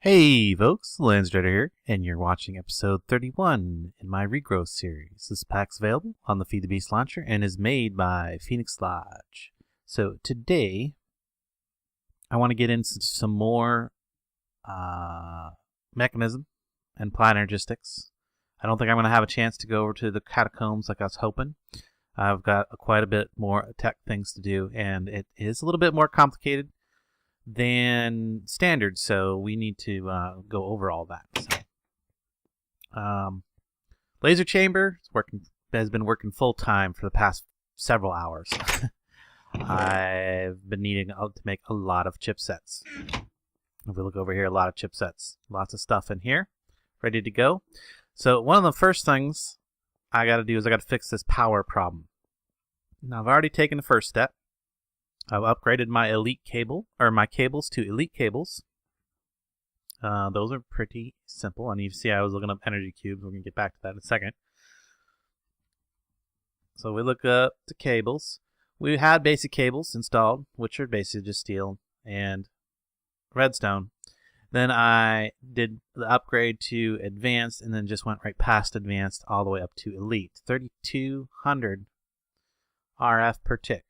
Hey folks, Landstryder here, and you're watching episode 31 in my Regrowth series. This pack's available on the Feed the Beast launcher and is made by thephoenixlodge. So today, I want to get into some more Mekanism and apply Energistics. I don't think I'm going to have a chance to go over to the catacombs like I was hoping. I've got quite a bit more tech things to do, and it is a little bit more complicated than standard, so we need to go over all that. So, laser chamber has been working full time for the past several hours. I've been needing to make a lot of chipsets. If we look over here, a lot of chipsets, lots of stuff in here, ready to go. So one of the first things I got to do is I got to fix this power problem. Now I've already taken the first step. I've upgraded my elite cable, or my cables to elite cables. Those are pretty simple. And you see I was looking up energy cubes. We're going to get back to that in a second. So we look up the cables. We had basic cables installed, which are basically just steel and redstone. Then I did the upgrade to advanced and then just went right past advanced all the way up to elite. 3200 RF per tick.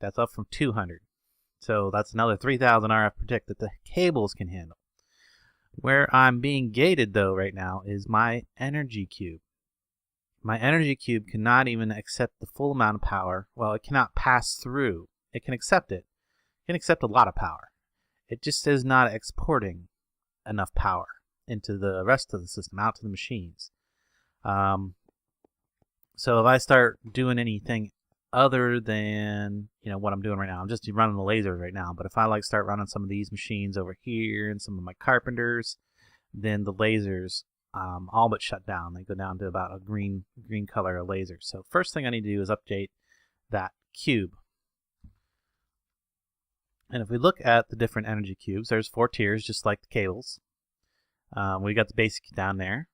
That's up from 200. So that's another 3000 RF per tick that the cables can handle. Where I'm being gated though right now is my energy cube. My energy cube cannot even accept the full amount of power. Well, it cannot pass through. It can accept it. It can accept a lot of power. It just is not exporting enough power into the rest of the system, out to the machines. So if I start doing anything other than what I'm doing right now, I'm just running the lasers right now, but if I start running some of these machines over here and some of my carpenters, then the lasers all but shut down. They go down to about a green color of laser. So first thing I need to do is update that cube. And if we look at the different energy cubes, there's 4 tiers just like the cables. We got the basic down there.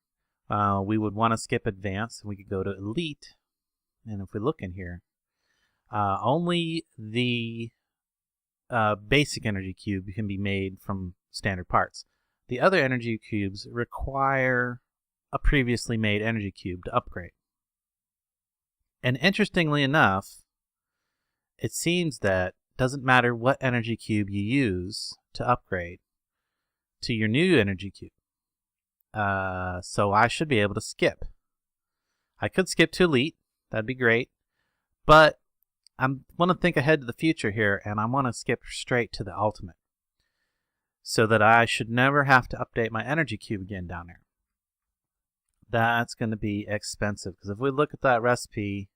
We would want to skip advanced and we could go to elite. And if we look in here, only the basic energy cube can be made from standard parts. The other energy cubes require a previously made energy cube to upgrade. And interestingly enough, it seems that it doesn't matter what energy cube you use to upgrade to your new energy cube. So I should be able to skip. I could skip to elite. That'd be great. But I want to think ahead to the future here, and I want to skip straight to the ultimate so that I should never have to update my energy cube again down there. That's going to be expensive, because if we look at that recipe,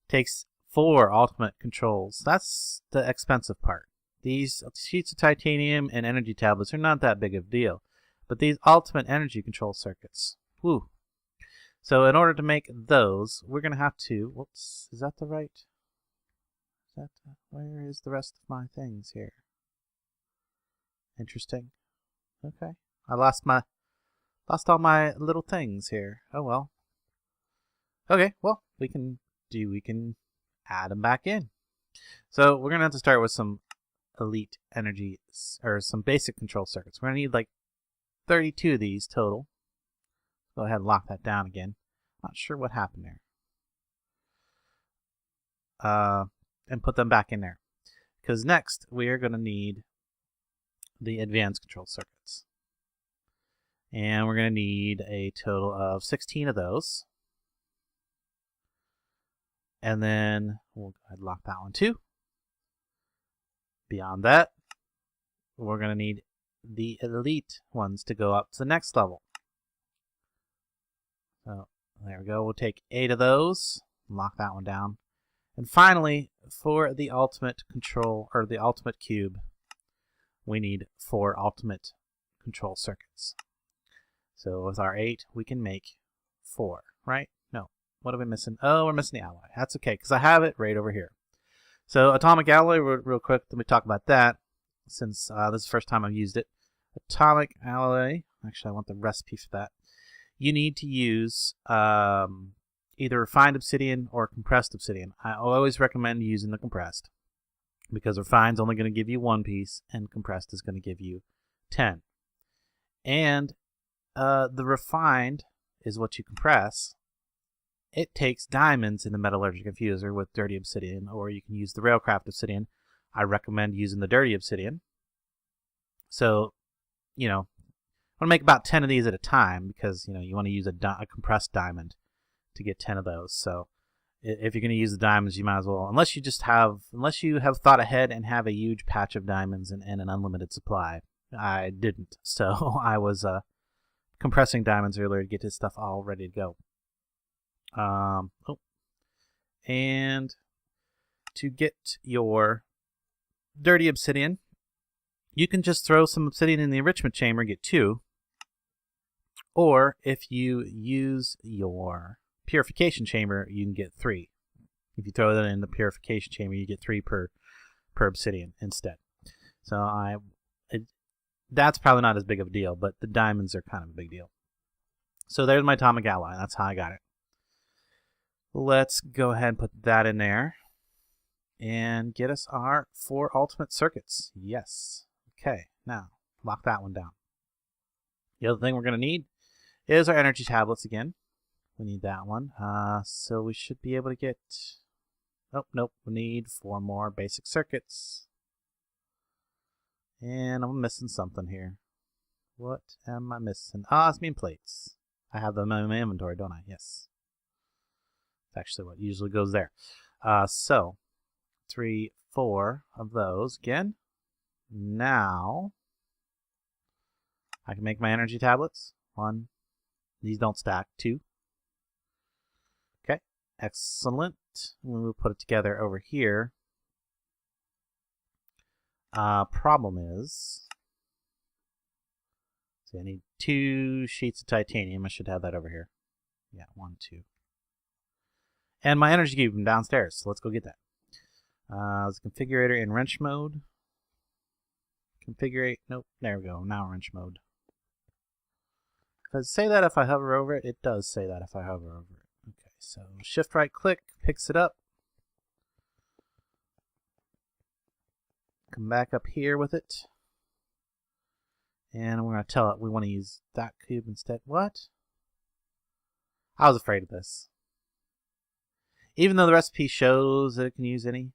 it takes 4 ultimate controls. That's the expensive part. These sheets of titanium and energy tablets are not that big of a deal, but these ultimate energy control circuits, whew. So in order to make those, we're going to have to, whoops, is that the right? Where is the rest of my things here? Interesting. Okay. I lost all my little things here. Oh well. Okay, well, we can add them back in. So we're going to have to start with some elite energy, or some basic control circuits. We're going to need like 32 of these total. Go ahead and lock that down again. Not sure what happened there. And put them back in there. Because next, we are going to need the advanced control circuits. And we're going to need a total of 16 of those. And then we'll go ahead and lock that one too. Beyond that, we're going to need the elite ones to go up to the next level. So there we go. We'll take 8 of those, lock that one down. And finally, for the ultimate control, or the ultimate cube, we need 4 ultimate control circuits. So with our 8, we can make 4, right? No. What are we missing? Oh, we're missing the alloy. That's okay, because I have it right over here. So atomic alloy, real quick, let me talk about that, since this is the first time I've used it. Atomic alloy, actually I want the recipe for that. You need to use either refined obsidian or compressed obsidian. I always recommend using the compressed, because refined's only going to give you 1 piece and compressed is going to give you 10. And the refined is what you compress. It takes diamonds in the metallurgic infuser with dirty obsidian, or you can use the railcraft obsidian. I recommend using the dirty obsidian. So, you know, I want to make about 10 of these at a time because, you know, you want to use a compressed diamond to get 10 of those. So if you're going to use the diamonds, you might as well, unless you have thought ahead and have a huge patch of diamonds and an unlimited supply. I didn't. So I was compressing diamonds earlier to get this stuff all ready to go. And to get your dirty obsidian, you can just throw some obsidian in the enrichment chamber and get 2. Or if you use your purification chamber, you can get 3. If you throw that in the purification chamber, you get 3 per obsidian instead. So that's probably not as big of a deal, but the diamonds are kind of a big deal. So there's my atomic alloy. That's how I got it. Let's go ahead and put that in there and get us our 4 ultimate circuits. Yes. Okay, now lock that one down. The other thing we're going to need is our energy tablets again. We need that one. So we should be able to get... Oh, nope. We need 4 more basic circuits. And I'm missing something here. What am I missing? It's mean plates. I have them in my inventory, don't I? Yes. That's actually what usually goes there. So 3, 4 of those again. Now I can make my energy tablets. 1. These don't stack. 2. Okay, excellent. We'll put it together over here. Problem is, so I need 2 sheets of titanium. I should have that over here. Yeah, 1, 2. And my energy cube from downstairs. So let's go get that. There's a configurator in wrench mode. Configure. Nope. There we go. Now wrench mode. Does it say that if I hover over it? It does say that if I hover over it. Okay. So shift right click picks it up. Come back up here with it. And we're going to tell it we want to use that cube instead. What? I was afraid of this. Even though the recipe shows that it can use any,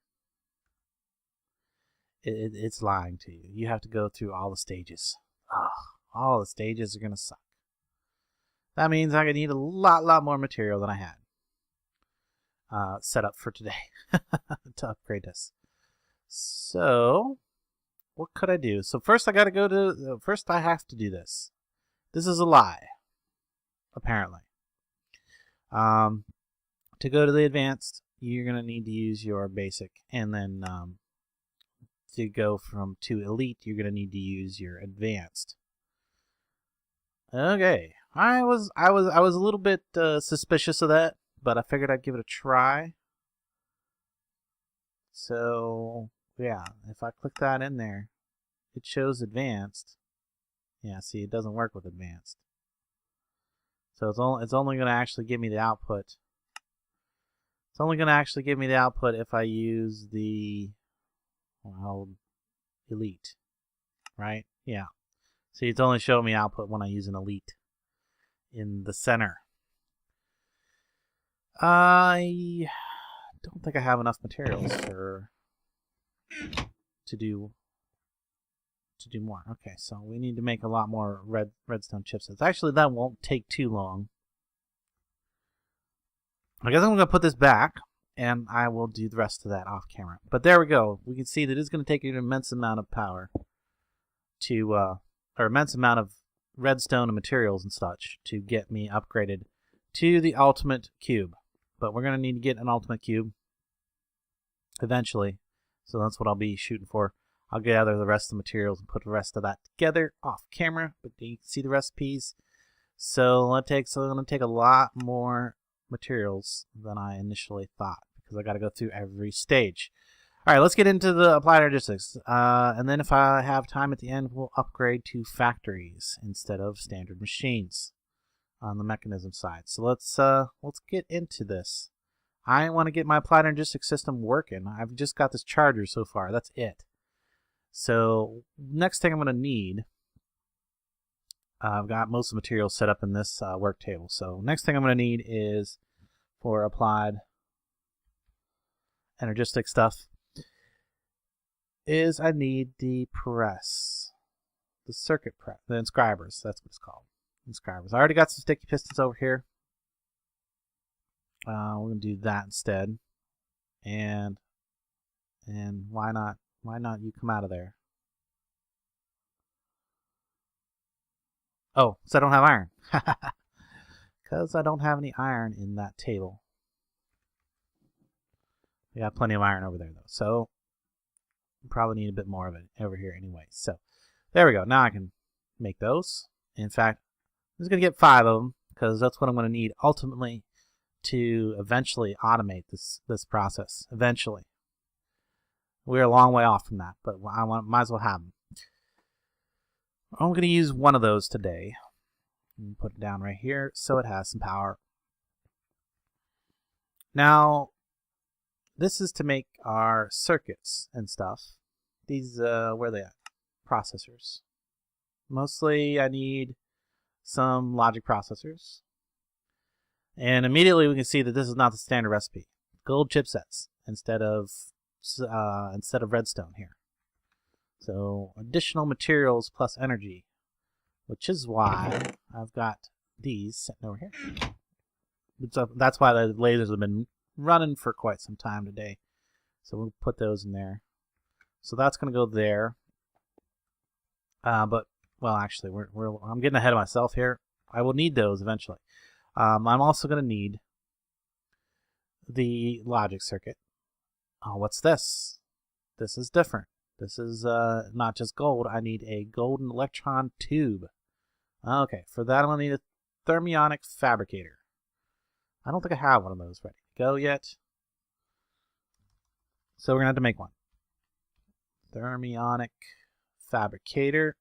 it's lying to you. You have to go through all the stages. All the stages are going to suck. That means I'm going to need a lot more material than I had set up for today to upgrade this. So, what could I do? So first I got to go to, first I have to do this. This is a lie, apparently. To go to the advanced, you're going to need to use your basic, and then to go to elite, you're going to need to use your advanced. Okay, I was a little bit suspicious of that, but I figured I'd give it a try. So yeah, if I click that in there, it shows advanced. Yeah, see, it doesn't work with advanced. So it's only going to actually give me the output. It's only going to actually give me the output if I use the elite, right? Yeah. See, it's only showing me output when I use an elite in the center. I don't think I have enough materials to do more. Okay, so we need to make a lot more redstone chipsets. Actually, that won't take too long. I guess I'm going to put this back, and I will do the rest of that off camera. But there we go. We can see that it's going to take an immense amount of power to, or immense amount of redstone and materials and such to get me upgraded to the ultimate cube. But we're going to need to get an ultimate cube eventually. So that's what I'll be shooting for. I'll gather the rest of the materials and put the rest of that together off camera. But you can see the recipes. So it's going to take a lot more materials than I initially thought, because I got to go through every stage. All right, let's get into the applied energistics, and then if I have time at the end, we'll upgrade to factories instead of standard machines on the Mekanism side. So let's get into this. I want to get my applied energistics system working. I've just got this charger so far. That's it. So next thing I'm going to need I've got most of the materials set up in this work table. So next thing I'm going to need is, for applied energistic stuff, is I need the press. The circuit press. The inscribers. That's what it's called. Inscribers. I already got some sticky pistons over here. We're going to do that instead. And why not? Why not you come out of there? Oh, so I don't have iron. Because I don't have any iron in that table. We got plenty of iron over there, though. So, probably need a bit more of it over here anyway. So, there we go. Now I can make those. In fact, I'm just going to get 5 of them, because that's what I'm going to need ultimately to eventually automate this process. Eventually. We're a long way off from that, but might as well have them. I'm going to use one of those today. Put it down right here so it has some power. Now, this is to make our circuits and stuff. These, where are they at? Processors. Mostly I need some logic processors. And immediately we can see that this is not the standard recipe. Gold chipsets instead of redstone here. So additional materials plus energy, which is why I've got these sitting over here. So that's why the lasers have been running for quite some time today. So we'll put those in there. So that's going to go there. But well, actually, I'm getting ahead of myself here. I will need those eventually. I'm also going to need the logic circuit. Oh, what's this? This is different. This is not just gold. I need a golden electron tube. Okay, for that I'm going to need a thermionic fabricator. I don't think I have one of those ready to go yet. So we're going to have to make one. Thermionic fabricator.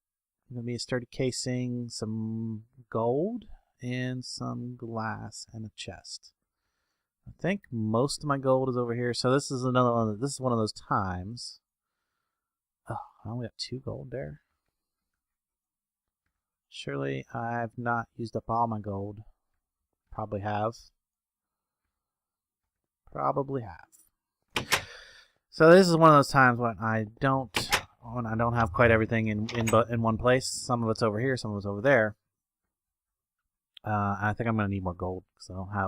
Going to be a sturdy casing, some gold, and some glass, and a chest. I think most of my gold is over here. So this is another one. This is one of those times. Oh, I only got 2 gold there. Surely I've not used up all my gold. Probably have. Probably have. So this is one of those times when I don't have quite everything in one place. Some of it's over here, some of it's over there. I think I'm gonna need more gold because I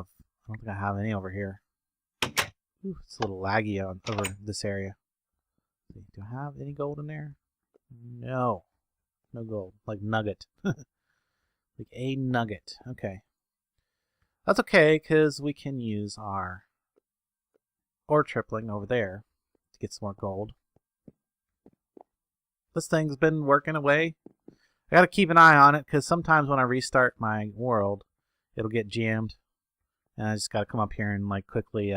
don't think I have any over here. Ooh, it's a little laggy over this area. Do I have any gold in there? No. No gold. Like nugget. Like a nugget. Okay. That's okay, because we can use our ore tripling over there to get some more gold. This thing's been working away. I gotta keep an eye on it, because sometimes when I restart my world, it'll get jammed. And I just gotta come up here and like quickly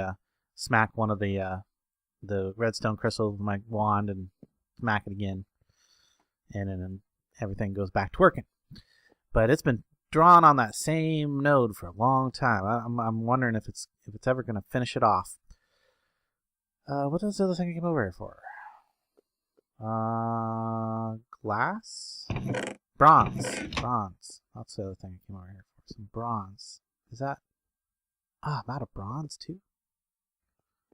smack one of the redstone crystals with my wand and smack it again. And then everything goes back to working. But it's been drawn on that same node for a long time. I'm wondering if it's ever going to finish it off. What is the other thing I came over here for? Glass? Bronze. Bronze. That's the other thing I came over here for. Some bronze. Is that... I'm out of bronze too?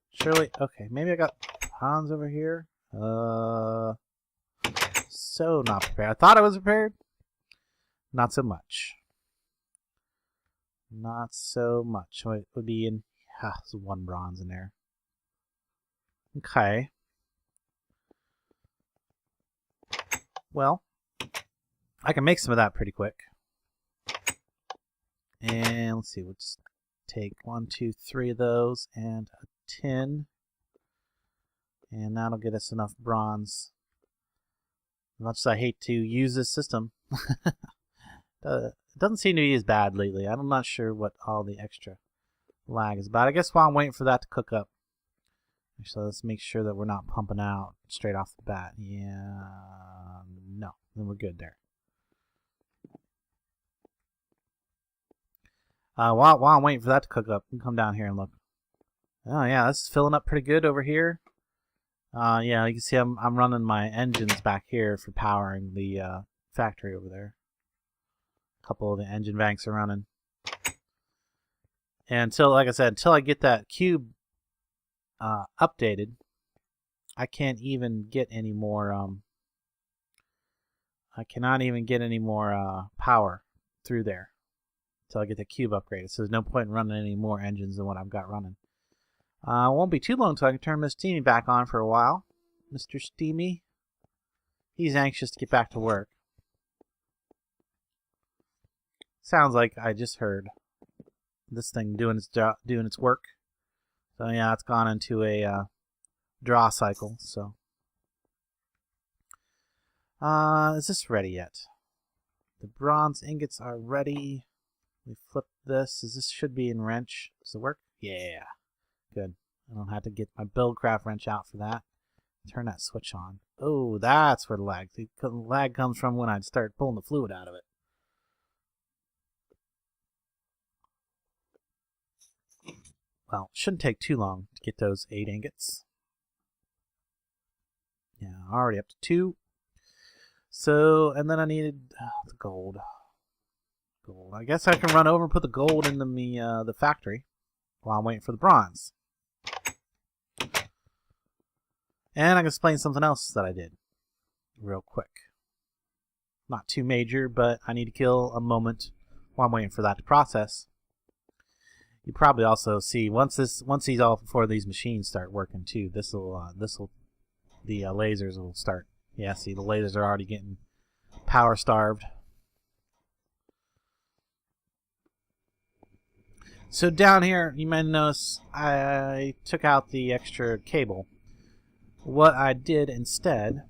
Surely... Okay, maybe I got bronze over here. So not prepared. I thought I was prepared. Not so much. Not so much. It would be in... there's 1 bronze in there. Okay. Well, I can make some of that pretty quick. And let's see, we'll just take 1, 2, 3 of those and a tin. And that'll get us enough bronze. As much as I hate to use this system, it doesn't seem to be as bad lately. I'm not sure what all the extra lag is about. I guess while I'm waiting for that to cook up, actually, let's make sure that we're not pumping out straight off the bat. Yeah, no, then we're good there. While I'm waiting for that to cook up, you can come down here and look. Oh yeah, this is filling up pretty good over here. Yeah, you can see I'm running my engines back here for powering the factory over there. A couple of the engine banks are running. And until, like I said, until I get that cube updated, I can't even get any more. I cannot even get any more power through there until I get the cube upgraded. So there's no point in running any more engines than what I've got running. It won't be too long until I can turn Mr. Steamy back on for a while. Mr. Steamy, he's anxious to get back to work. Sounds like I just heard this thing doing its job, doing its work. So yeah, it's gone into a draw cycle. So, is this ready yet? The bronze ingots are ready. We flip this. This should be in wrench. Does it work? Yeah, good. I don't have to get my buildcraft wrench out for that. Turn that switch on. Oh, that's where the lag comes from when I start pulling the fluid out of it. Well, it shouldn't take too long to get those 8 ingots. Yeah, already up to 2. So, and then I needed the gold. Gold. I guess I can run over and put the gold in the factory while I'm waiting for the bronze. And I can explain something else that I did real quick. Not too major, but I need to kill a moment while I'm waiting for that to process. You probably also see once all 4 of these machines start working too, the lasers will start. Yeah, see, the lasers are already getting power starved. So down here, you might notice I took out the extra cable. What I did instead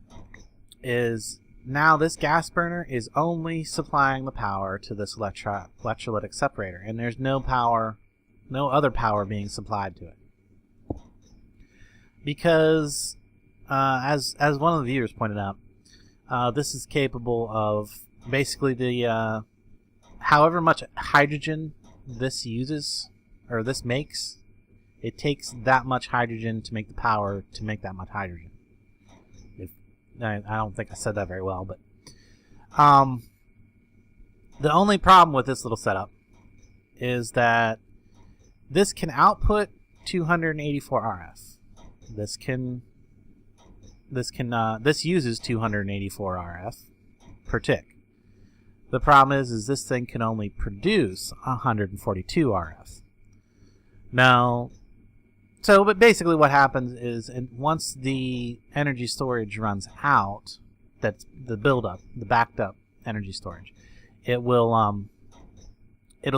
is now this gas burner is only supplying the power to this electrolytic separator, and there's no other power being supplied to it. Because, as one of the viewers pointed out, this is capable of basically the however much hydrogen this uses, or this makes, it takes that much hydrogen to make the power to make that much hydrogen. I don't think I said that very well, but the only problem with this little setup is that this can output 284 RF. This uses 284 RF per tick. The problem is this thing can only produce 142 RF. Now, but basically what happens is, once the energy storage runs out, that's the buildup, the backed up energy storage, it'll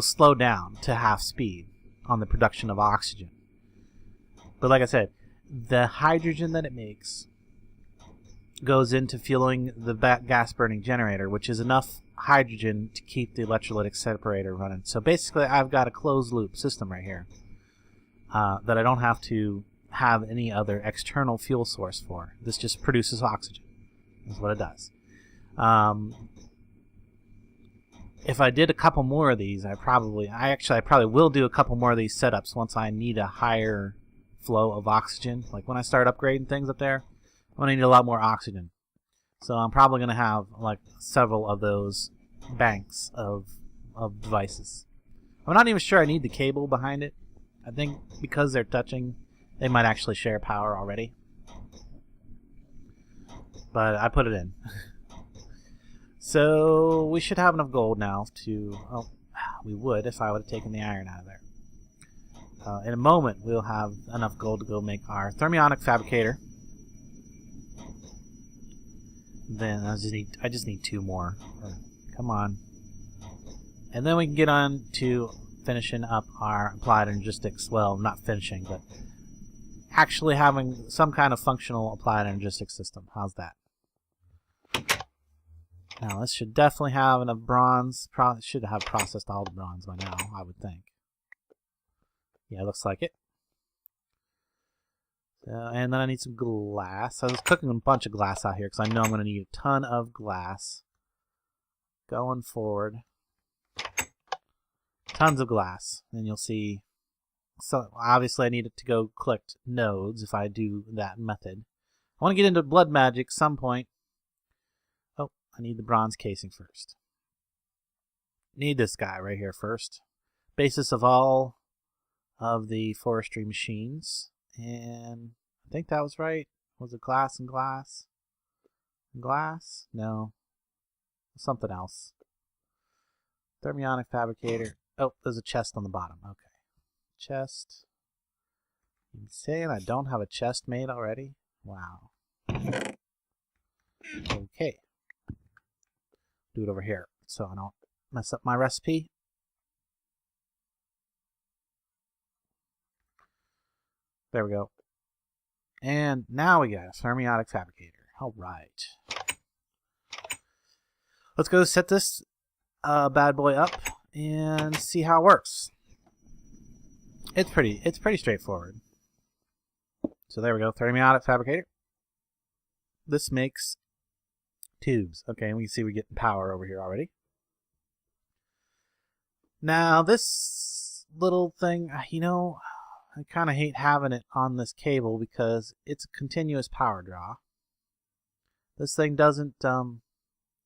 slow down to half speed on the production of oxygen. But like I said, the hydrogen that it makes goes into fueling the gas burning generator, which is enough hydrogen to keep the electrolytic separator running. So basically I've got a closed loop system right here that I don't have to have any other external fuel source for. This just produces oxygen. That's what it does. If I did a couple more of these, I probably will do a couple more of these setups once I need a higher flow of oxygen. Like when I start upgrading things up there, I'm going to need a lot more oxygen. So I'm probably going to have like several of those banks of devices. I'm not even sure I need the cable behind it. I think because they're touching, they might actually share power already. But I put it in. So we should have enough gold now to... Oh, we would if I would have taken the iron out of there. In a moment, we'll have enough gold to go make our thermionic fabricator. Then I just need 2 more. Come on. And then we can get on to finishing up our applied energistics. Well, not finishing, but actually having some kind of functional applied energistics system. How's that? Now, this should definitely have enough bronze. Should have processed all the bronze by now, I would think. Yeah, looks like it. And then I need some glass. I was cooking a bunch of glass out here because I know I'm going to need a ton of glass going forward. Tons of glass. And you'll see. So obviously I need it to go collect nodes if I do that method. I want to get into blood magic some point. Oh, I need the bronze casing first. need this guy right here first. Basis of all of the forestry machines. And I think that was right. Was it glass and glass? Glass? No. Something else. Thermionic fabricator. Oh, there's a chest on the bottom. Okay. Chest. You saying I don't have a chest made already? Wow. Okay. Do it over here so I don't mess up my recipe. There we go. And now we got a thermionic fabricator. All right. Let's go set this bad boy up and see how it works. It's pretty straightforward. So there we go, thermionic fabricator. This makes tubes. Okay, and we can see we're getting power over here already. Now this little thing, you know, I kind of hate having it on this cable because it's a continuous power draw. This thing doesn't,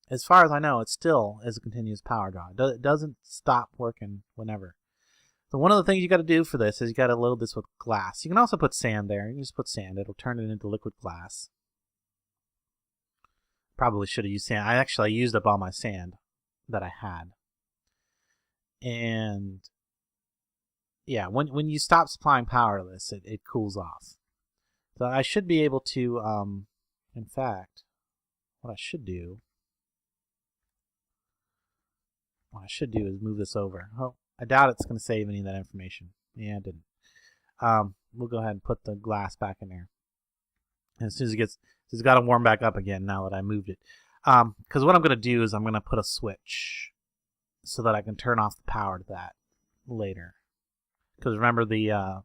as far as I know, it still is a continuous power draw. It doesn't stop working whenever. So one of the things you got to do for this is you got to load this with glass. You can also put sand there. You can just put sand. It'll turn it into liquid glass. Probably should have used sand. I used up all my sand that I had. And yeah, when you stop supplying power to this, it cools off. So I should be able to, in fact, what I should do is move this over. Oh, I doubt it's going to save any of that information. Yeah, it didn't. We'll go ahead and put the glass back in there. And as soon as it's got to warm back up again now that I moved it. Because what I'm going to do is I'm going to put a switch so that I can turn off the power to that later. Because remember, the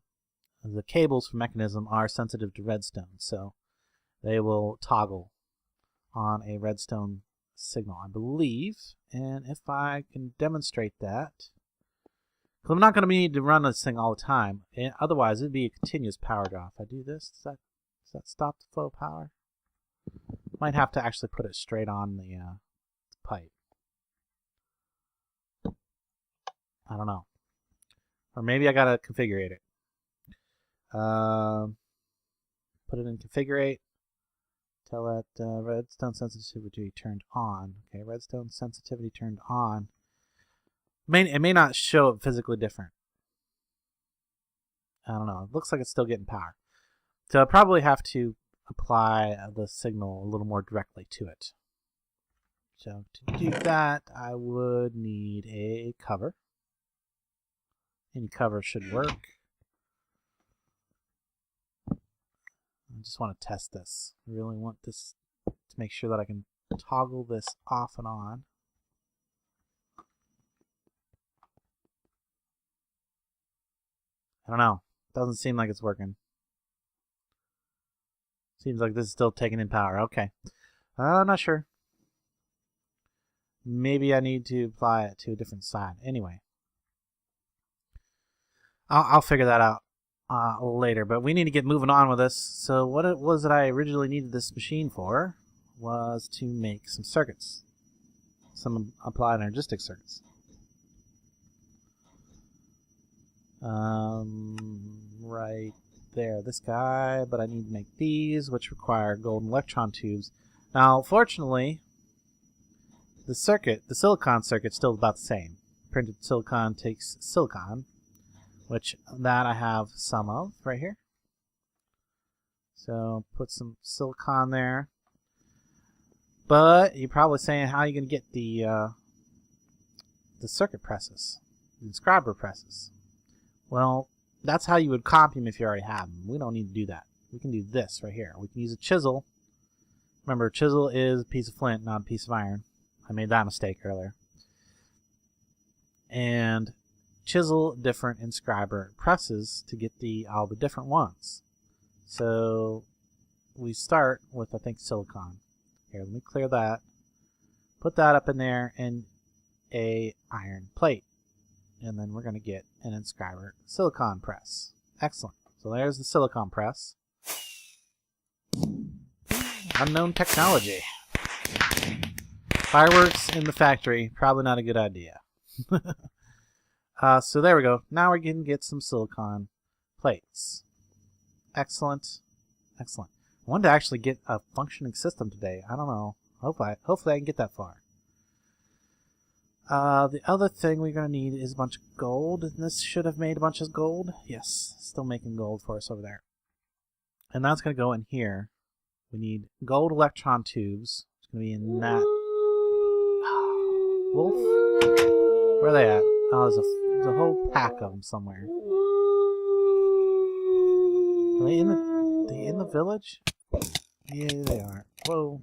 cables for Mekanism are sensitive to redstone, so they will toggle on a redstone signal, I believe. And if I can demonstrate that, because I'm not going to need to run this thing all the time. Otherwise, it'd be a continuous power draw. If I do this, does that stop the flow of power? Might have to actually put it straight on the pipe. I don't know. Or maybe I gotta configure it. Put it in configure. Tell that redstone sensitivity turned on. Okay, redstone sensitivity turned on. It may not show it physically different. I don't know. It looks like it's still getting power. So I'll probably have to apply the signal a little more directly to it. So to do that, I would need a cover. Any cover should work. I just want to test this. I really want this to make sure that I can toggle this off and on. I don't know. Doesn't seem like it's working. Seems like this is still taking in power. Okay. I'm not sure. Maybe I need to apply it to a different side. Anyway. I'll figure that out later, but we need to get moving on with this. So what it was that I originally needed this machine for was to make some circuits. Some applied Energistics circuits. Right there, this guy, but I need to make these, which require golden electron tubes. Now, fortunately, the silicon circuit's still about the same. Printed silicon takes silicon, which that I have some of right here. So put some silicon there. But you're probably saying, how are you going to get the circuit presses, the inscriber presses? Well, that's how you would copy them if you already have them. We don't need to do that. We can do this right here. We can use a chisel. Remember, a chisel is a piece of flint, not a piece of iron. I made that mistake earlier. And chisel different inscriber presses to get all the different ones. So we start with, I think, silicon. Here, let me clear that. Put that up in there and a iron plate. And then we're going to get an inscriber silicon press. Excellent. So there's the silicon press. Unknown technology. Fireworks in the factory, probably not a good idea. So there we go. Now we're going to get some silicon plates. Excellent. Excellent. I wanted to actually get a functioning system today. I don't know. Hopefully I can get that far. The other thing we're going to need is a bunch of gold. And this should have made a bunch of gold. Yes, still making gold for us over there. And that's going to go in here. We need gold electron tubes. It's going to be in that. Wolf? Where are they at? Oh, there's a whole pack of them somewhere. Are they in the village? Yeah, they are. Whoa.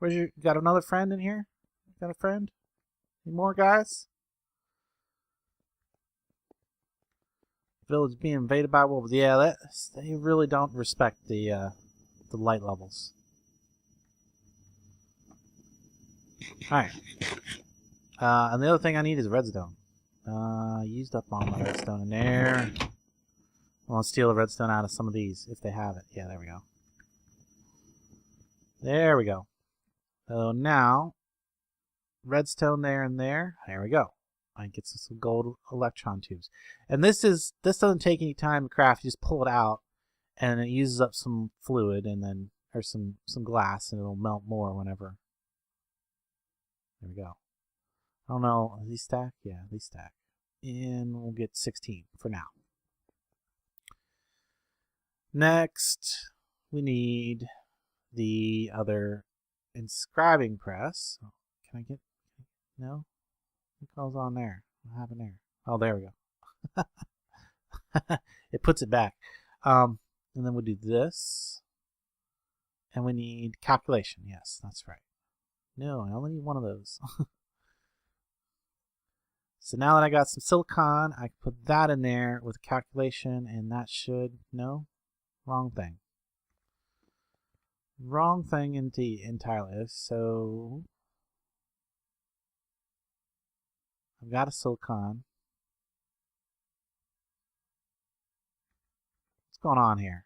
You got another friend in here? Got a friend? Any more guys? Village being invaded by wolves. Yeah, they really don't respect the light levels. Alright. And the other thing I need is redstone. Used up all my redstone in there. I want to steal the redstone out of some of these if they have it. Yeah, there we go. There we go. So now, redstone there and there. There we go. I can get some gold electron tubes. And this doesn't take any time to craft. You just pull it out, and it uses up some fluid, and then or some glass, and it'll melt more whenever. There we go. I don't know. Are these stack? Yeah, these stack. And we'll get 16 for now. Next, we need the other inscribing press. Can I get... No? What goes on there? What happened there? Oh, there we go. It puts it back. And then we'll do this. And we need calculation. Yes, that's right. No, I only need one of those. So now that I got some silicon, I can put that in there with calculation, and that should... No? Wrong thing. Wrong thing entirely. So I've got a silicon. What's going on here?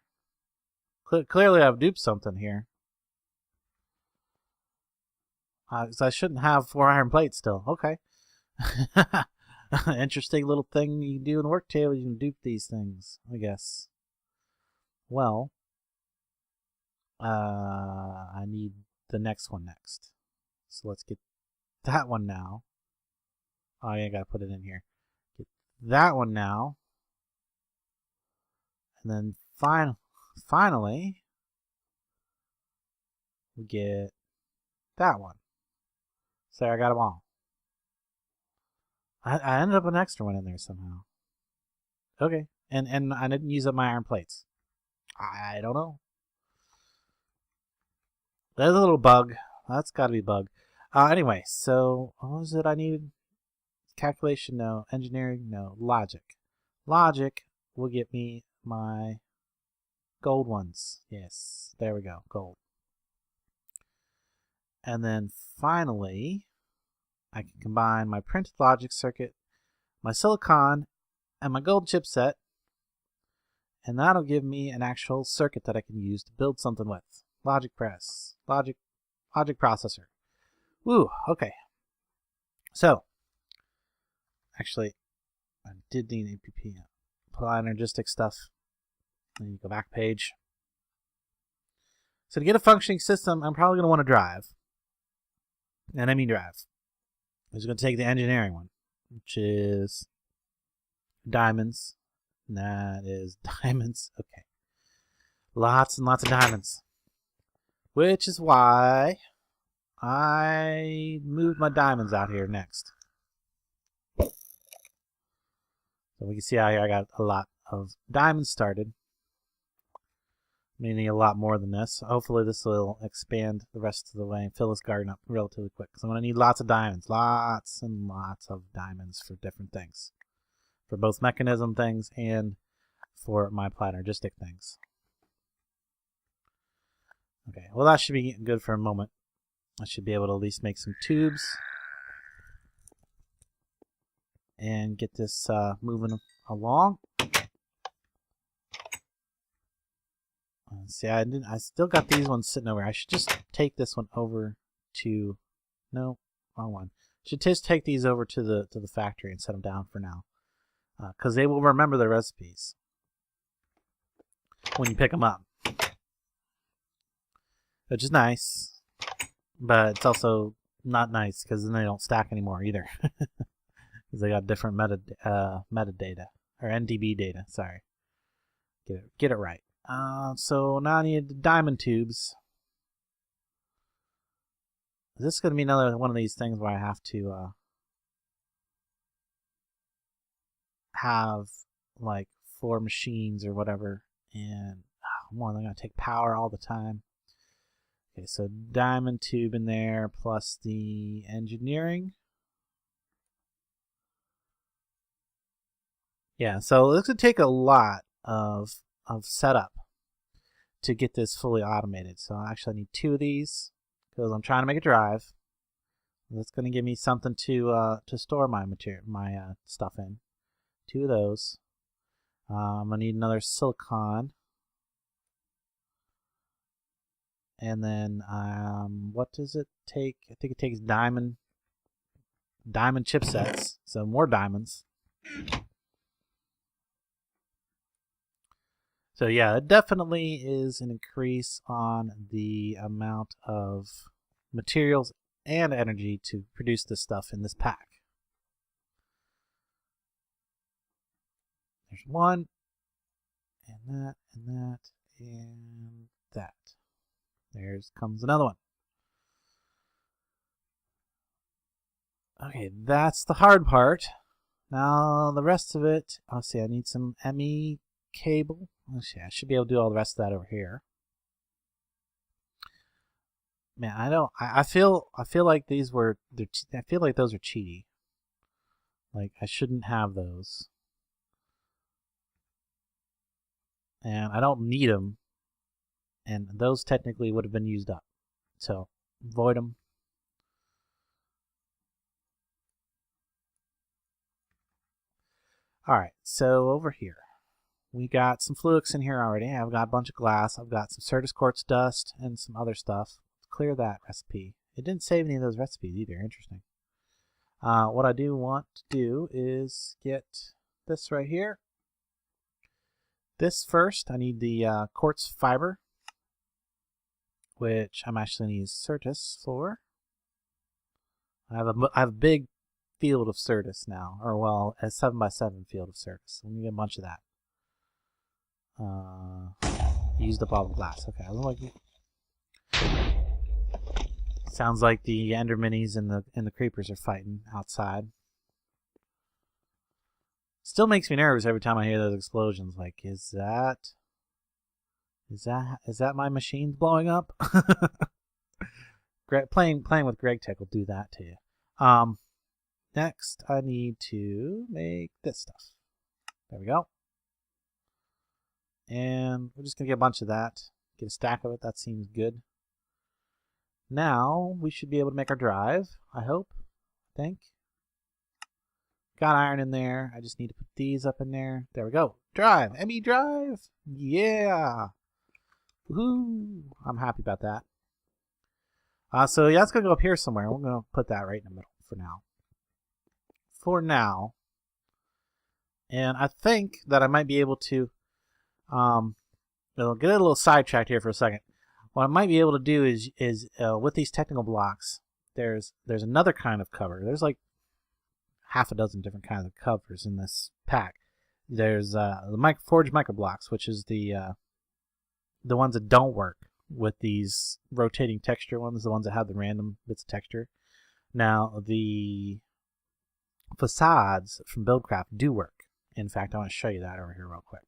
Clearly I've duped something here. Because I shouldn't have 4 iron plates still. Okay. Interesting little thing you can do in the work table. You can dupe these things, I guess. Well, I need the next one next. So let's get that one now. Oh yeah, I gotta put it in here. Get that one now. And then finally, we get that one. So I got them all. I ended up an extra one in there somehow. Okay. And I didn't use up my iron plates. I don't know. There's a little bug. That's got to be a bug. Anyway, so what was it I needed? Calculation, no. Engineering, no. Logic. Logic will get me my gold ones. Yes, there we go. Gold. And then finally, I can combine my printed logic circuit, my silicon, and my gold chipset. And that'll give me an actual circuit that I can use to build something with. Logic press. Logic processor. Woo, okay. So, actually, I did need APP. Apply Energistics stuff. Then you go back page. So to get a functioning system, I'm probably going to want to drive. And I mean drive. I'm just going to take the engineering one, which is diamonds. And that is diamonds. Okay. Lots and lots of diamonds. Which is why I moved my diamonds out here next. So we can see how here I got a lot of diamonds started. Meaning a lot more than this. Hopefully this will expand the rest of the way and fill this garden up relatively quick. Because I'm going to need lots of diamonds. Lots and lots of diamonds for different things. For both Mekanism things and for my applied Energistic things. Okay, well that should be good for a moment. I should be able to at least make some tubes. And get this moving along. See, I still got these ones sitting over. I should just take this one over to No, wrong one. Should just take these over to the factory and set them down for now, because they will remember the recipes when you pick them up, which is nice, but it's also not nice because then they don't stack anymore either, because they got different metadata or NDB data. Sorry, get it right. So now I need the diamond tubes. This is going to be another one of these things where I have to have like 4 machines or whatever, and one, they're going to take power all the time. Okay, so diamond tube in there plus the engineering. Yeah, so this could take a lot of setup to get this fully automated. So I actually need 2 of these because I'm trying to make a drive. That's going to give me something to store my material, my stuff in. 2 of those. I'm going to need another silicon. And then what does it take? I think it takes diamond chipsets, so more diamonds. So yeah, it definitely is an increase on the amount of materials and energy to produce this stuff in this pack. There's one, and that, and that, and that. There's comes another one. Okay, that's the hard part. Now the rest of it, let's see, I need some ME cable. Let's see, I should be able to do all the rest of that over here. Man, I feel like these were, I feel like those are cheaty. Like I shouldn't have those. And I don't need them. And those technically would have been used up. So, void them. Alright, so over here. We got some fluix in here already. I've got a bunch of glass. I've got some Certus quartz dust and some other stuff. Let's clear that recipe. It didn't save any of those recipes either. Interesting. What I do want to do is get this right here. This first, I need the quartz fiber, which I'm actually going to use Certus for. I have a big field of Certus now, or well, a 7x7 field of Certus. Let me get a bunch of that. Used up all the glass. Okay, I look like sounds like the ender minis and the creepers are fighting outside. Still makes me nervous every time I hear those explosions. Like, is that my machines blowing up? Playing with Greg Tech will do that to you. Next, I need to make this stuff. There we go. And we're just going to get a bunch of that. Get a stack of it. That seems good. Now, we should be able to make our drive, I hope. I think. Got iron in there. I just need to put these up in there. There we go. Drive. ME drive. Yeah. Woohoo. I'm happy about that. So yeah, it's going to go up here somewhere. We're going to put that right in the middle for now. And I think that I might be able to I'll get a little sidetracked here for a second. What I might be able to do is with these technical blocks, there's another kind of cover. There's like half a dozen different kinds of covers in this pack. There's the forged micro blocks, which is the ones that don't work with these rotating texture ones, the ones that have the random bits of texture. Now the facades from Buildcraft do work. In fact, I want to show you that over here real quick.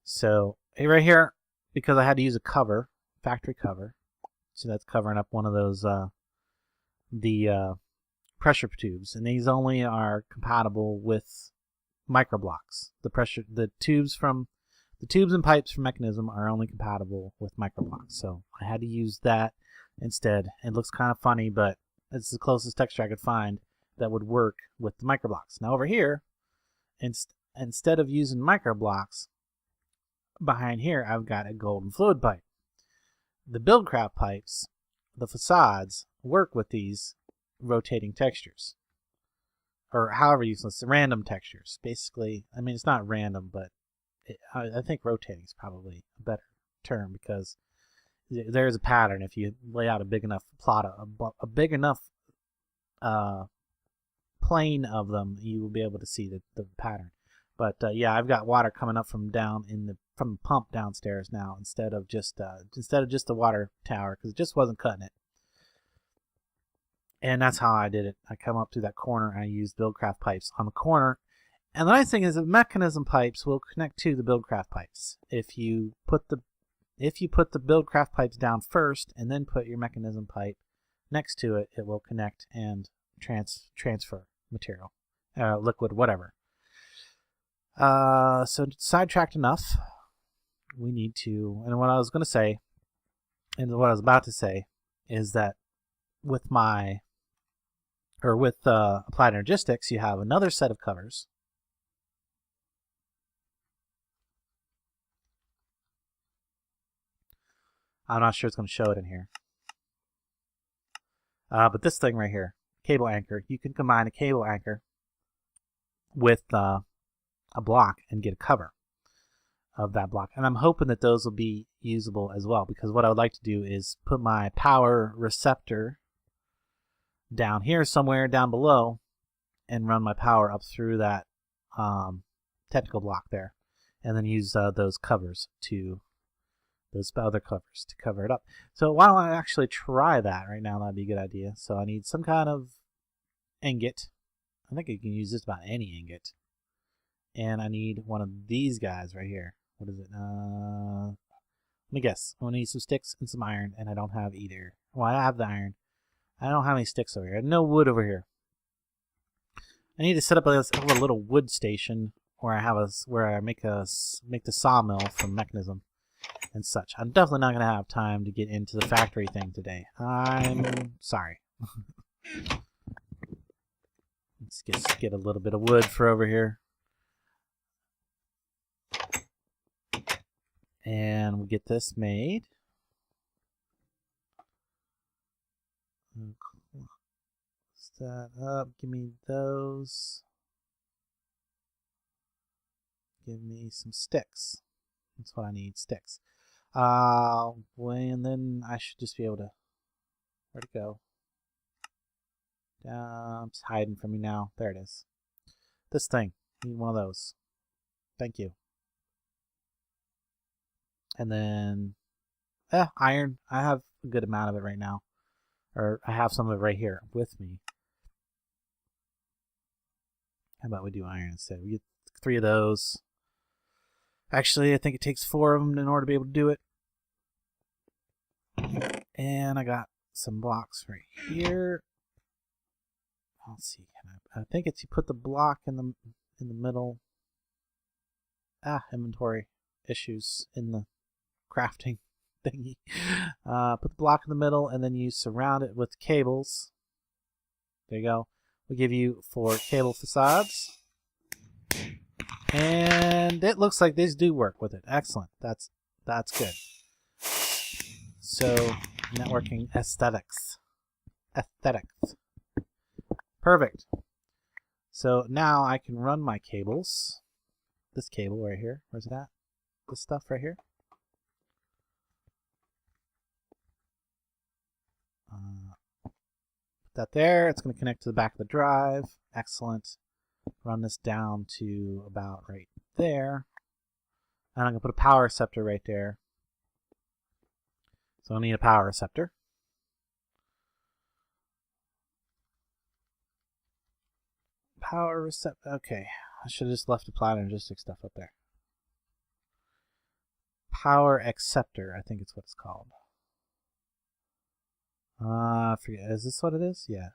So right here, because I had to use a cover, factory cover, so that's covering up one of those the pressure tubes, and these only are compatible with micro blocks. The tubes and pipes from Mekanism are only compatible with micro blocks. So I had to use that instead. It looks kind of funny, but it's the closest texture I could find that would work with the micro blocks. Now over here, instead of using micro blocks, behind here I've got a golden fluid pipe. The Buildcraft pipes, the facades, work with these rotating textures. Or however you say random textures. Basically, I mean, it's not random, but I think rotating is probably a better term, because there's a pattern. If you lay out a big enough plot, a big enough plane of them, you will be able to see the pattern. But yeah, I've got water coming up from the pump downstairs now, instead of just the water tower, because it just wasn't cutting it. And that's how I did it. I come up through that corner and I use Buildcraft pipes on the corner. And the nice thing is that Mekanism pipes will connect to the Buildcraft pipes. If you put the Buildcraft pipes down first and then put your Mekanism pipe next to it, it will connect and transfer material, liquid, whatever. So sidetracked enough. We need to, and what I was going to say, and what I was about to say, is that with Applied Energistics, you have another set of covers. I'm not sure it's going to show it in here. But this thing right here, cable anchor, you can combine a cable anchor with a block and get a cover of that block. And I'm hoping that those will be usable as well, because what I would like to do is put my power receptor down here somewhere down below and run my power up through that technical block there, and then use those other covers to cover it up. So why don't I actually try that right now? That'd be a good idea. So I need some kind of ingot. I think you can use just about any ingot. And I need one of these guys right here. What is it? Let me guess. I'm going to need some sticks and some iron, and I don't have either. Well, I have the iron. I don't have any sticks over here. No wood over here. I need to set up a little wood station where I make the sawmill from Mekanism and such. I'm definitely not going to have time to get into the factory thing today. I'm sorry. Let's get a little bit of wood for over here. And we'll get this made. Close that up. Give me those. Give me some sticks. That's what I need, sticks. And then I should just be able to... Where'd it go? It's hiding from me now. There it is. This thing. Need one of those. Thank you. And then... iron. I have a good amount of it right now. Or I have some of it right here with me. How about we do iron instead? We get 3 of those. Actually, I think it takes 4 of them in order to be able to do it. And I got some blocks right here. Let's see. I think it's you put the block in the middle. Inventory issues in the crafting thingy. Put the block in the middle, and then you surround it with cables. There you go. We'll give you 4 cable facades. And it looks like these do work with it. Excellent. That's good. So, networking aesthetics. Perfect. So now I can run my cables. This cable right here. Where's it at? This stuff right here. Put that there. It's going to connect to the back of the drive. Excellent. Run this down to about right there. And I'm going to put a power receptor right there. So I'll need a power receptor. Power receptor. Okay. I should have just left Applied Energistics stuff up there. Power acceptor, I think it's what it's called. I forget. Is this what it is? Yeah.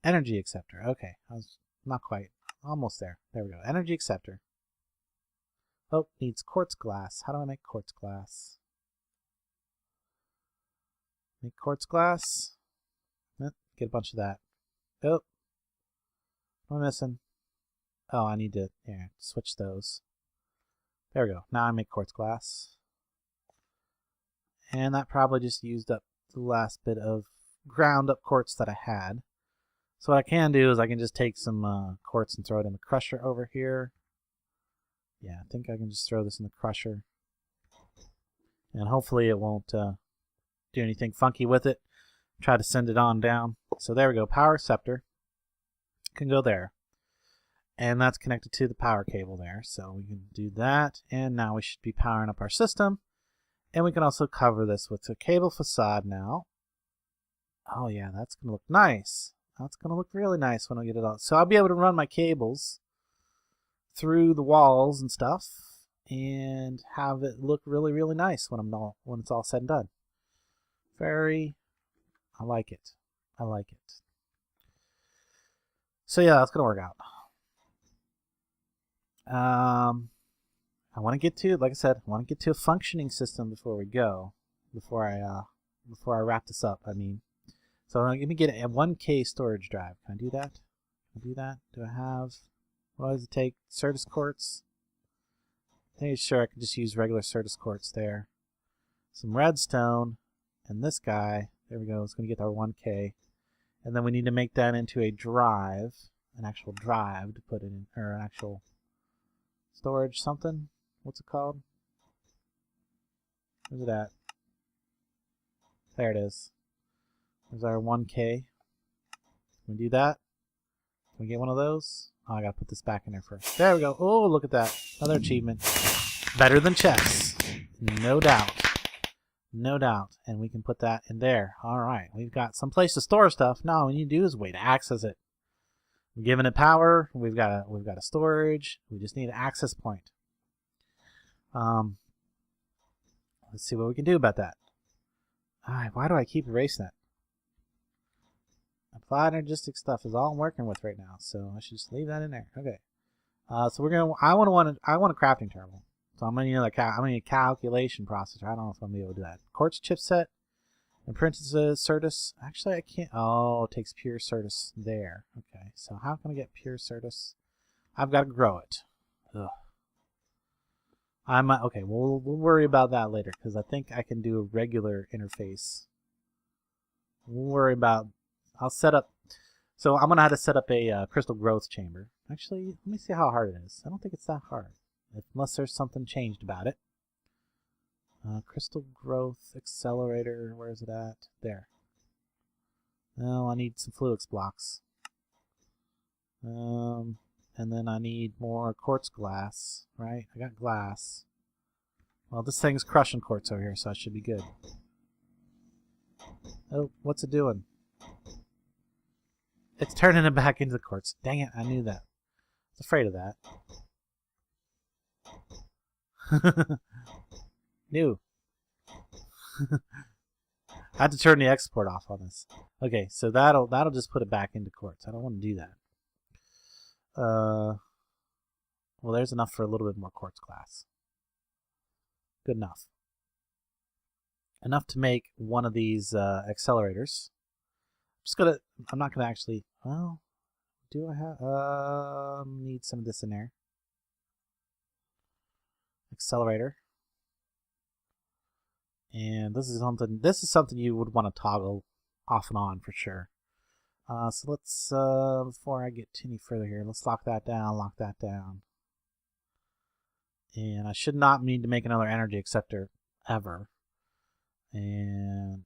Energy acceptor. Okay. I was not quite. Almost there. There we go. Energy acceptor. Oh, needs quartz glass. How do I make quartz glass? Make quartz glass. Get a bunch of that. Oh. What am I missing? Oh, I need to switch those. There we go. Now I make quartz glass. And that probably just used up the last bit of ground up quartz that I had. So what I can do is I can just take some quartz and throw it in the crusher over here. Yeah, I think I can just throw this in the crusher. And hopefully it won't do anything funky with it. Try to send it on down. So there we go. Power scepter can go there. And that's connected to the power cable there. So we can do that. And now we should be powering up our system. And we can also cover this with a cable facade now. Oh yeah, that's going to look nice. That's going to look really nice when I get it all. So I'll be able to run my cables through the walls and stuff and have it look really, really nice when it's all said and done. I like it. I like it. So yeah, that's going to work out. I want to get to, like I said, I want to get to a functioning system before we go. Before I wrap this up, I mean. So let me get a 1K storage drive. Can I do that? Can I do that? Do I have, what does it take? Certus quartz? I think sure I can just use regular Certus quartz there. Some redstone, and this guy, there we go, it's going to get our 1K. And then we need to make that into a drive, an actual drive to put it in, or an actual storage something. What's it called? Where's it at? There it is. There's our 1K. Can we do that? Can we get one of those? Oh, I gotta put this back in there first. There we go. Oh, look at that. Another achievement. Better than chess. No doubt. No doubt. And we can put that in there. Alright. We've got some place to store stuff. Now all we need to do is a way to access it. We're giving it power. We've got a storage. We just need an access point. Let's see what we can do about that. Alright, why do I keep erasing that? Applied Energistics stuff is all I'm working with right now, so I should just leave that in there. Okay. So we're gonna. I want a crafting terminal. So I'm gonna need a calculation processor. I don't know if I'm gonna be able to do that. Quartz chipset. Apprentices Certus. Actually, I can't. Oh, it takes pure Certus there. Okay. So how can I get pure Certus? I've got to grow it. Ugh. Okay. We'll worry about that later because I think I can do a regular interface. We'll worry about. I'll set up, so I'm going to have to set up a crystal growth chamber. Actually, let me see how hard it is. I don't think it's that hard, unless there's something changed about it. Crystal growth accelerator, where is it at? There. Oh, I need some fluix blocks. And then I need more quartz glass, right? I got glass. Well, this thing's crushing quartz over here, so I should be good. Oh, what's it doing? It's turning it back into quartz. Dang it, I knew that. I was afraid of that. Knew. I had to turn the export off on this. Okay, so that'll just put it back into quartz. I don't want to do that. Well, there's enough for a little bit more quartz glass. Good enough. Enough to make one of these accelerators. I'm not gonna actually, well, do I have, need some of this in there. Accelerator. And this is something you would want to toggle off and on for sure. So let's, before I get any further here, let's lock that down. And I should not need to make another energy acceptor ever. And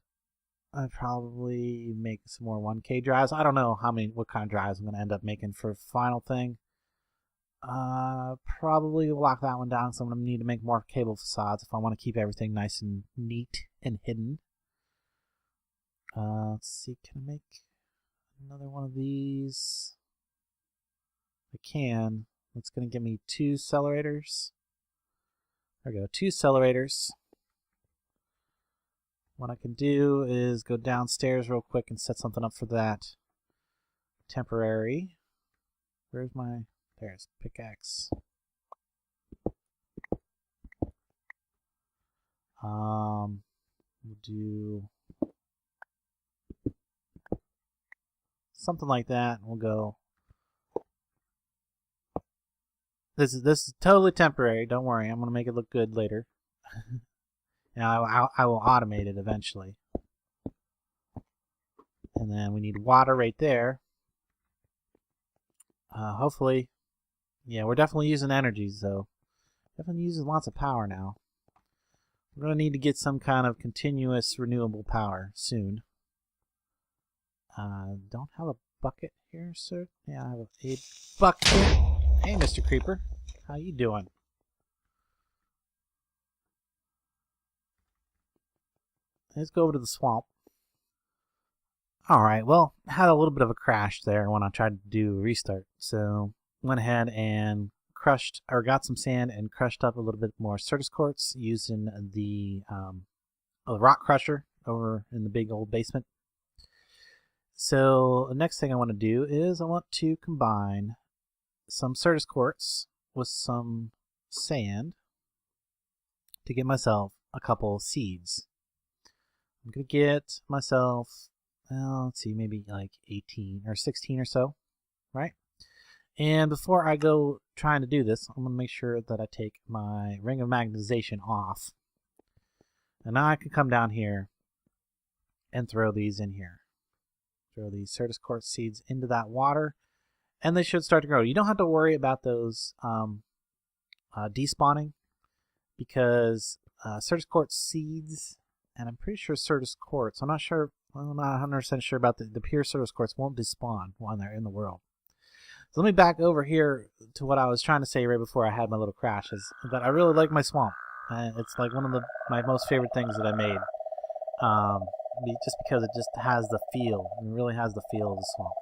I'd probably make some more 1K drives. I don't know what kind of drives I'm going to end up making for the final thing. Probably lock that one down, so I'm going to need to make more cable facades if I want to keep everything nice and neat and hidden. Let's see, can I make another one of these? I can. It's going to give me 2 accelerators. There we go, 2 accelerators. What I can do is go downstairs real quick and set something up for that. Temporary. Where's my... There's pickaxe. We'll do something like that. We'll go. This is totally temporary. Don't worry. I'm gonna make it look good later. And I will automate it eventually. And then we need water right there. Hopefully, yeah, we're definitely using energy, so definitely using lots of power now. We're going to need to get some kind of continuous renewable power soon. Don't have a bucket here, sir. Yeah, I have a bucket. Hey, Mr. Creeper. How you doing? Let's go over to the swamp. Alright, well, had a little bit of a crash there when I tried to do a restart. So, went ahead and got some sand and crushed up a little bit more Certus quartz using the rock crusher over in the big old basement. So the next thing I want to do is I want to combine some Certus quartz with some sand to get myself a couple seeds. I'm going to get myself, well, let's see, maybe like 18 or 16 or so, right? And before I go trying to do this, I'm going to make sure that I take my ring of magnetization off. And now I can come down here and throw these in here. Throw these Certus quartz seeds into that water, and they should start to grow. You don't have to worry about those despawning, because Certus quartz seeds, and I'm pretty sure Certus quartz, I'm not sure, well, I'm not 100% sure about the pure Certus quartz won't despawn when they're in the world. So let me back over here to what I was trying to say right before I had my little crash, is that I really like my swamp. It's like one of my most favorite things that I made. Just because it just has the feel. It really has the feel of the swamp.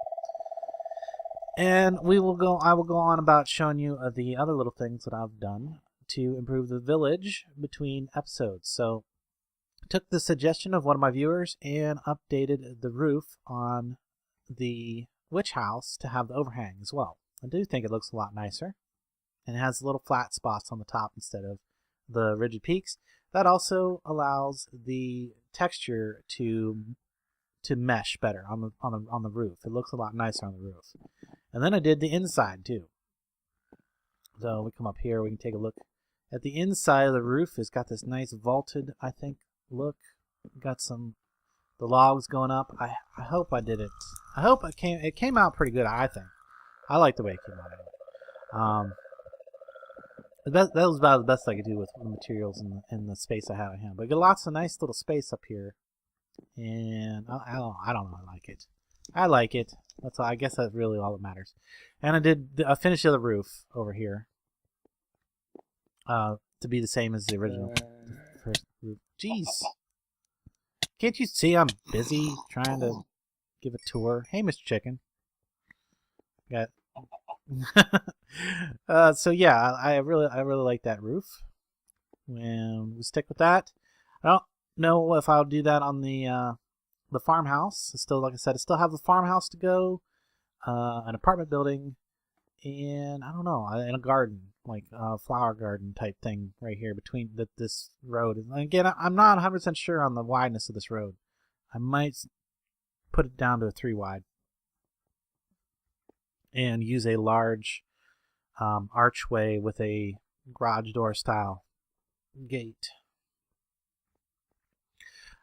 And I will go on about showing you the other little things that I've done to improve the village between episodes. So I took the suggestion of one of my viewers and updated the roof on the witch house to have the overhang as well. I do think it looks a lot nicer. And it has little flat spots on the top instead of the rigid peaks. That also allows the texture to mesh better on the roof. It looks a lot nicer on the roof. And then I did the inside too. So we come up here, we can take a look at the inside of the roof. It's got this nice vaulted, I think, look. Got the logs going up. I hope I did it. I hope it came out pretty good, I think. I like the way it came out. That was about the best I could do with the materials and the space I have at hand. But I got lots of nice little space up here, and I don't know. I like it. I like it. That's all. I guess that's really all that matters. And I finished the other roof over here, to be the same as the original first roof. Jeez, can't you see I'm busy trying to give a tour? Hey, Mr. Chicken. Got. So yeah, I really like that roof. And we stick with that. I don't know if I'll do that on the farmhouse. Still, like I said, I still have the farmhouse to go, an apartment building, and I don't know, in a garden, like a flower garden type thing right here between this road. And again, I'm not 100% sure on the wideness of this road. I might put it down to a 3 wide. And use a large archway with a garage door style gate.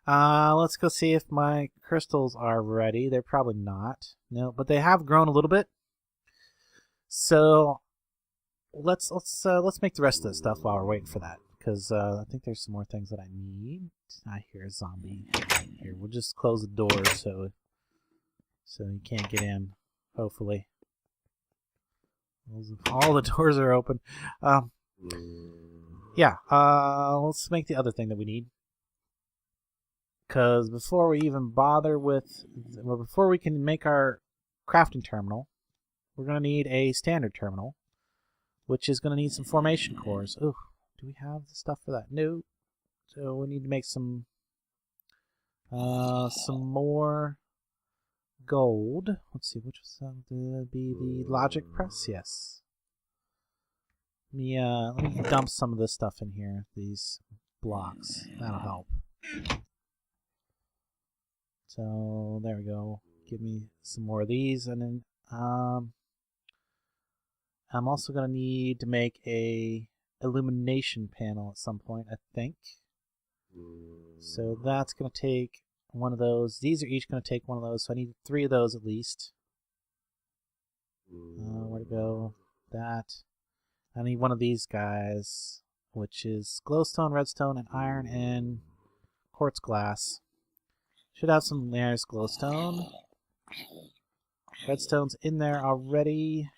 Let's go see if my crystals are ready. They're probably not. No, but they have grown a little bit. So let's make the rest of the stuff while we're waiting for that, because I think there's some more things that I need. I hear a zombie. Here, we'll just close the door so you can't get in. Hopefully. All the doors are open. Yeah, let's make the other thing that we need. Because before we even bother with, well, before we can make our crafting terminal, we're going to need a standard terminal, which is going to need some formation cores. Ooh, do we have the stuff for that? No. So we need to make some more gold. Let's see, which was to be the logic press. Yes. Let me dump some of this stuff in here. These blocks. That'll help. So there we go. Give me some more of these, and then I'm also gonna need to make a illumination panel at some point, I think. So that's gonna take one of those. These are each going to take one of those, so I need 3 of those at least. Where to go? That. I need one of these guys, which is glowstone, redstone, and iron, and quartz glass. Should have some nice glowstone. Redstone's in there already.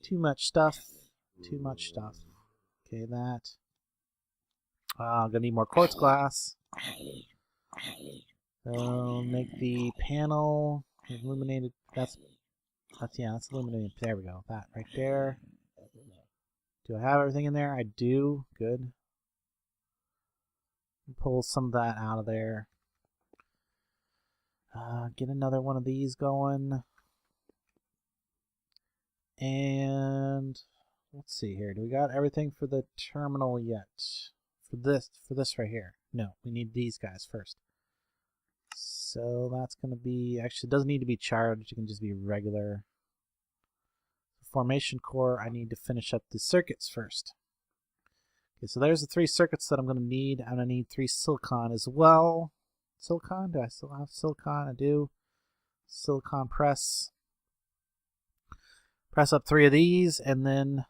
Too much stuff. Too much stuff. Okay, that. I'm gonna need more quartz glass. So make the panel illuminated. That's illuminated. There we go. That right there. Do I have everything in there? I do. Good. Pull some of that out of there. Get another one of these going. And let's see here. Do we got everything for the terminal yet? For this right here. No, we need these guys first. So that's going to be, actually it doesn't need to be charged. It can just be regular. Formation core, I need to finish up the circuits first. Okay, so there's the 3 circuits that I'm going to need. I'm going to need 3 silicon as well. Silicon? Do I still have silicon? I do. Silicon press. Press up 3 of these, and then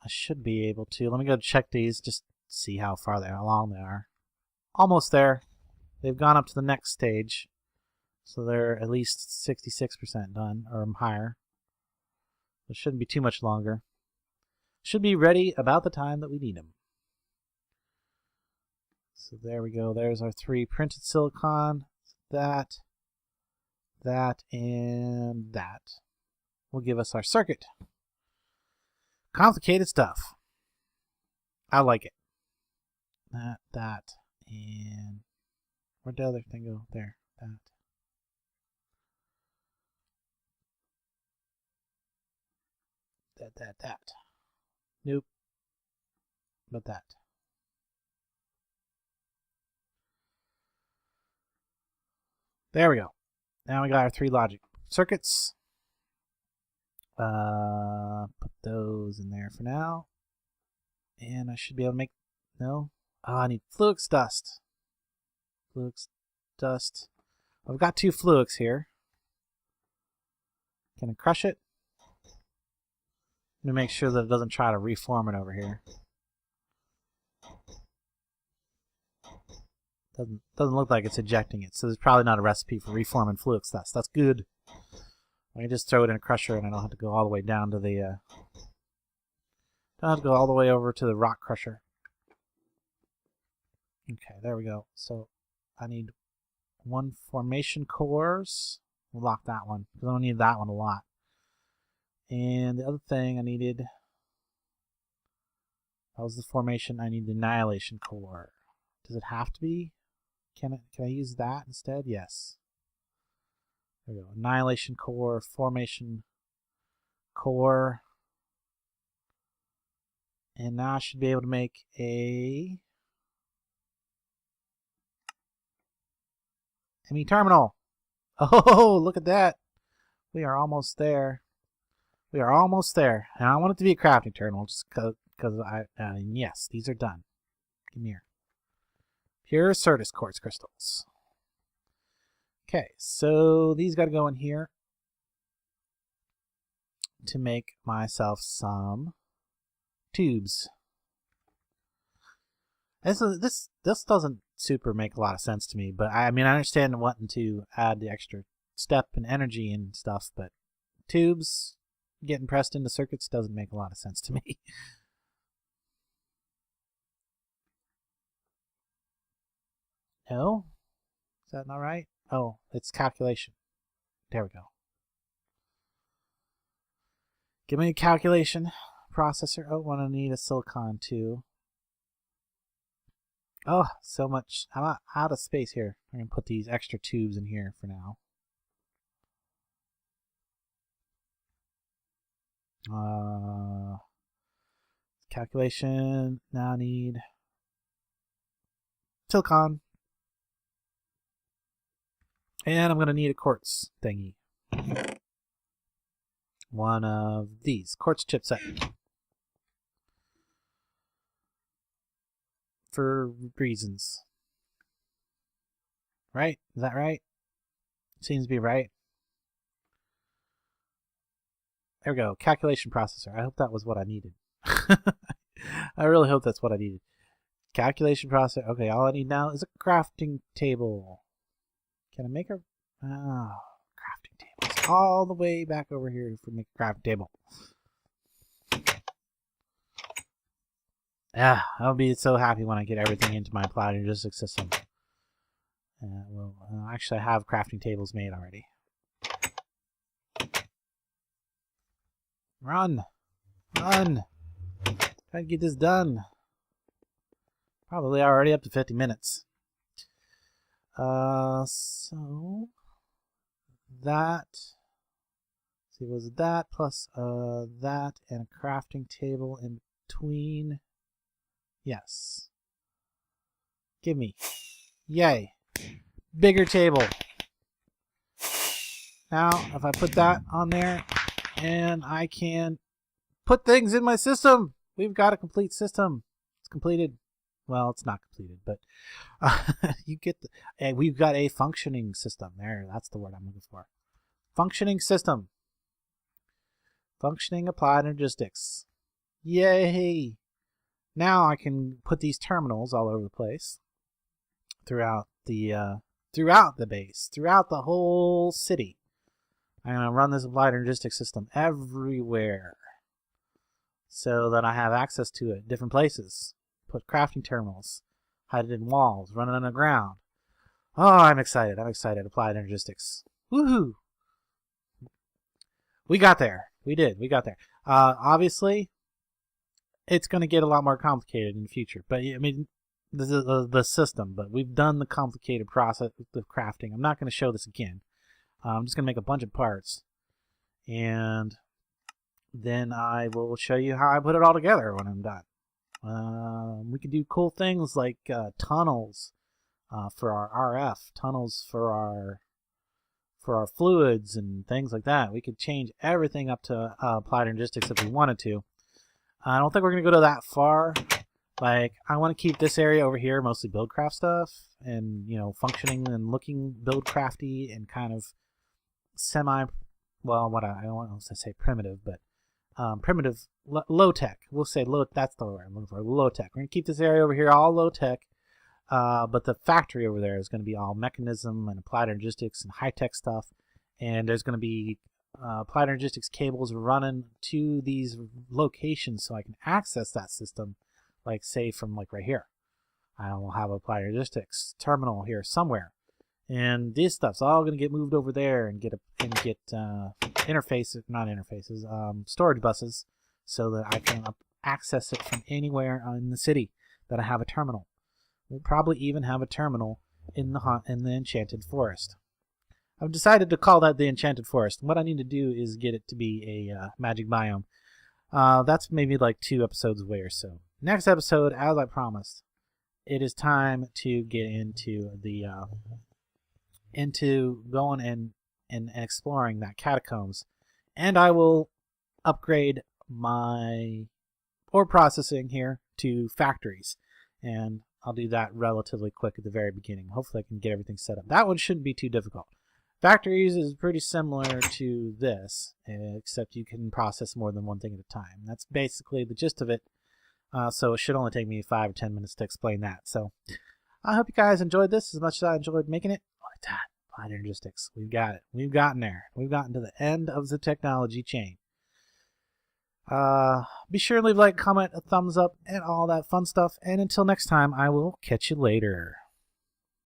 I should be able to. Let me go check these, just see how far along they are. Almost there. They've gone up to the next stage, so they're at least 66% done, or higher. It shouldn't be too much longer. Should be ready about the time that we need them. So there we go. There's our 3 printed silicon. That, and that will give us our circuit. Complicated stuff. I like it. That, and where'd the other thing go? There, that. Nope. But that. There we go. Now we got our 3 logic circuits. Put those in there for now. And I should be able to make... No? Oh, I need flux dust. Flux dust. I've got 2 flux here. Can I crush it? Let me make sure that it doesn't try to reform it over here. Doesn't look like it's ejecting it, so there's probably not a recipe for reforming flux dust. That's good. I can just throw it in a crusher, and I don't have to go all the way down to the. Don't have to go all the way over to the rock crusher. Okay, there we go. So I need 1 formation cores. We'll lock that one because I don't need that one a lot. And the other thing I needed, that was the formation. I need the annihilation core. Does it have to be? Can I use that instead? Yes. There we go. Annihilation core, formation core. And now I should be able to make a ME terminal. Oh, look at that. We are almost there. We are almost there. And I want it to be a crafting terminal just because yes, these are done. Give me here. Pure Certus quartz crystals. Okay, so these got to go in here to make myself some tubes. This doesn't super make a lot of sense to me, but I mean I understand wanting to add the extra step and energy and stuff, but tubes getting pressed into circuits doesn't make a lot of sense to me. No? Is that not right? Oh, it's calculation. There we go. Give me a calculation processor. Oh, I need a silicon too. Oh, so much. I'm out of space here. I'm going to put these extra tubes in here for now. Calculation. Now I need silicon. And I'm going to need a quartz thingy. One of these. Quartz chipset. For reasons. Right? Is that right? Seems to be right. There we go. Calculation processor. I hope that was what I needed. I really hope that's what I needed. Calculation processor. Okay, all I need now is a crafting table. Can I make a... Oh, crafting table. It's all the way back over here to make a crafting table. Yeah, I'll be so happy when I get everything into my Applied Energistics system. Well, actually, I have crafting tables made already. Run! Run! Try to get this done. Probably already up to 50 minutes. So that, see, was that plus that and a crafting table in between? Yes. Give me. Yay. Bigger table. Now, if I put that on there, and I can put things in my system. We've got a complete system. It's completed. Well, it's not completed, but you get the, we've got a functioning system. There, that's the word I'm looking for. Functioning system. Functioning Applied Energistics. Yay! Now I can put these terminals all over the place throughout the base, throughout the whole city. I'm going to run this Applied Energistics system everywhere so that I have access to it, different places. Put crafting terminals, hide it in walls, run it underground. Oh, I'm excited. I'm excited. Applied Energistics. Woohoo! We got there. We did. We got there. Obviously, it's going to get a lot more complicated in the future. But, I mean, this is the system. But we've done the complicated process of crafting. I'm not going to show this again. I'm just going to make a bunch of parts, and then I will show you how I put it all together when I'm done. We can do cool things like tunnels for our RF, tunnels for our fluids and things like that. We could change everything up to Applied Energistics if we wanted to. I don't think we're going to go to that far. Like, I want to keep this area over here mostly buildcraft stuff and, you know, functioning and looking buildcrafty and kind of semi, well, what I don't want to say primitive, but primitive, low tech. We'll say low. That's the word I'm looking for. Low tech. We're gonna keep this area over here all low tech, but the factory over there is going to be all Mekanism and Applied Energistics and high tech stuff. And there's going to be Applied Energistics cables running to these locations so I can access that system, like say from like right here. I will have Applied Energistics terminal here somewhere. And this stuff's all going to get moved over there and get interfaces, not interfaces, storage buses, so that I can access it from anywhere in the city that I have a terminal. We'll probably even have a terminal in the Enchanted Forest. I've decided to call that the Enchanted Forest. What I need to do is get it to be a magic biome. That's maybe like 2 episodes away or so. Next episode, as I promised, it is time to get into the going and exploring that catacombs, and I will upgrade my ore processing here to factories, and I'll do that relatively quick at the very beginning. Hopefully I can get everything set up. That one shouldn't be too difficult. Factories is pretty similar to this, except you can process more than one thing at a time. That's basically the gist of it, so it should only take me 5 or 10 minutes to explain that. So I hope you guys enjoyed this as much as I enjoyed making it. Like that. Applied Energistics. We've got it. We've gotten there. We've gotten to the end of the technology chain. Be sure to leave a like, comment, a thumbs up, and all that fun stuff. And until next time, I will catch you later.